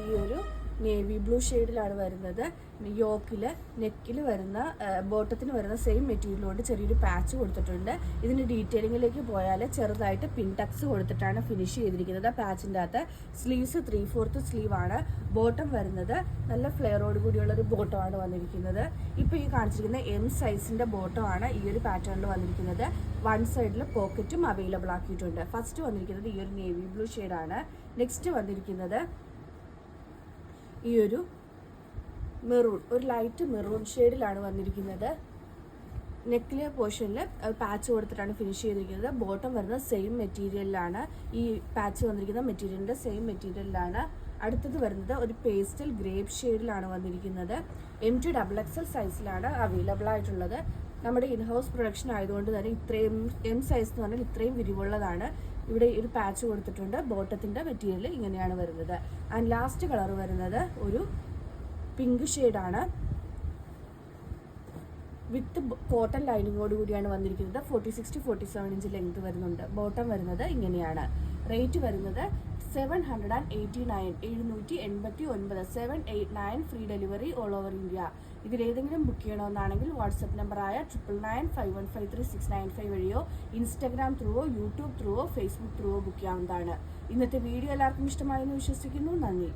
ഈ ഒരു navy blue ഷെയ്ഡിലാണ് വരുന്നത്. യോക്കില് നെക്കിൽ വരുന്ന ബോട്ടത്തിന് വരുന്ന സെയിം മെറ്റീരിയൽ കൊണ്ട് ചെറിയൊരു പാച്ച് കൊടുത്തിട്ടുണ്ട്. ഇതിന് ഡീറ്റെയിലിങ്ങിലേക്ക് പോയാൽ ചെറുതായിട്ട് പിൻടക്സ് കൊടുത്തിട്ടാണ് ഫിനിഷ് ചെയ്തിരിക്കുന്നത്. പാച്ചിൻ്റെ അകത്ത് സ്ലീവ്സ് 3/4 സ്ലീവ് ആണ്. ബോട്ടം വരുന്നത് നല്ല ഫ്ലെയറോട് കൂടിയുള്ള ഒരു ബോട്ടമാണ് വന്നിരിക്കുന്നത്. ഇപ്പോൾ ഈ കാണിച്ചിരിക്കുന്ന M സൈസിന്റെ ബോട്ടം ആണ് ഈ ഒരു പാറ്റേണിൽ വന്നിരിക്കുന്നത്. വൺ സൈഡിൽ പോക്കറ്റും അവൈലബിൾ ആക്കിയിട്ടുണ്ട്. ഫസ്റ്റ് വന്നിരിക്കുന്നത് ഈ ഒരു നേവി ബ്ലൂ ഷെയ്ഡാണ്. നെക്സ്റ്റ് വന്നിരിക്കുന്നത് ഈ ഒരു മെറൂൺ, ഒരു ലൈറ്റ് മെറൂൺ ഷെയ്ഡിലാണ് വന്നിരിക്കുന്നത്. നെക്കിലെ പോർഷനിൽ പാച്ച് കൊടുത്തിട്ടാണ് ഫിനിഷ് ചെയ്തിരിക്കുന്നത്. ബോട്ടം വരുന്നത് സെയിം മെറ്റീരിയലിലാണ്. ഈ പാച്ച് വന്നിരിക്കുന്ന മെറ്റീരിയലിൻ്റെ സെയിം മെറ്റീരിയലിലാണ്. അടുത്തത് വരുന്നത് ഒരു പേസ്റ്റൽ ഗ്രേപ്പ് ഷെയ്ഡിലാണ് വന്നിരിക്കുന്നത്. M to XXL സൈസിലാണ് അവൈലബിൾ ആയിട്ടുള്ളത്. നമ്മുടെ ഇൻഹൗസ് പ്രൊഡക്ഷൻ ആയതുകൊണ്ട് തന്നെ ഇത്രയും M സൈസ് എന്ന് പറഞ്ഞാൽ ഇത്രയും വിരിവുള്ളതാണ്. ഇവിടെ ഒരു പാച്ച് കൊടുത്തിട്ടുണ്ട്. ബോട്ടത്തിൻ്റെ മെറ്റീരിയൽ ഇങ്ങനെയാണ് വരുന്നത്. ആൻഡ് ലാസ്റ്റ് കളർ വരുന്നത് ഒരു പിങ്ക് ഷെയ്ഡാണ്. വിത്ത് കോട്ടൺ ലൈനിങ്ങോട് കൂടിയാണ് വന്നിരിക്കുന്നത്. 46 to 47 ഇഞ്ച് ലെങ്ത് വരുന്നുണ്ട്. ബോട്ടം വരുന്നത് ഇങ്ങനെയാണ്. റേറ്റ് വരുന്നത് 789 789 free delivery all over India. ഇതിലേതെങ്കിലും ബുക്ക് ചെയ്യണമെന്നാണെങ്കിൽ വാട്സപ്പ് നമ്പറായ 9951536995 വഴിയോ ഇൻസ്റ്റാഗ്രാം ത്രൂവോ യൂട്യൂബ് ത്രൂവോ ഫേസ്ബുക്ക് ത്രൂവോ ബുക്ക് ചെയ്യാവുന്നതാണ്. ഇന്നത്തെ വീഡിയോ എല്ലാവർക്കും ഇഷ്ടമായെന്ന് വിശ്വസിക്കുന്നു. നന്ദി.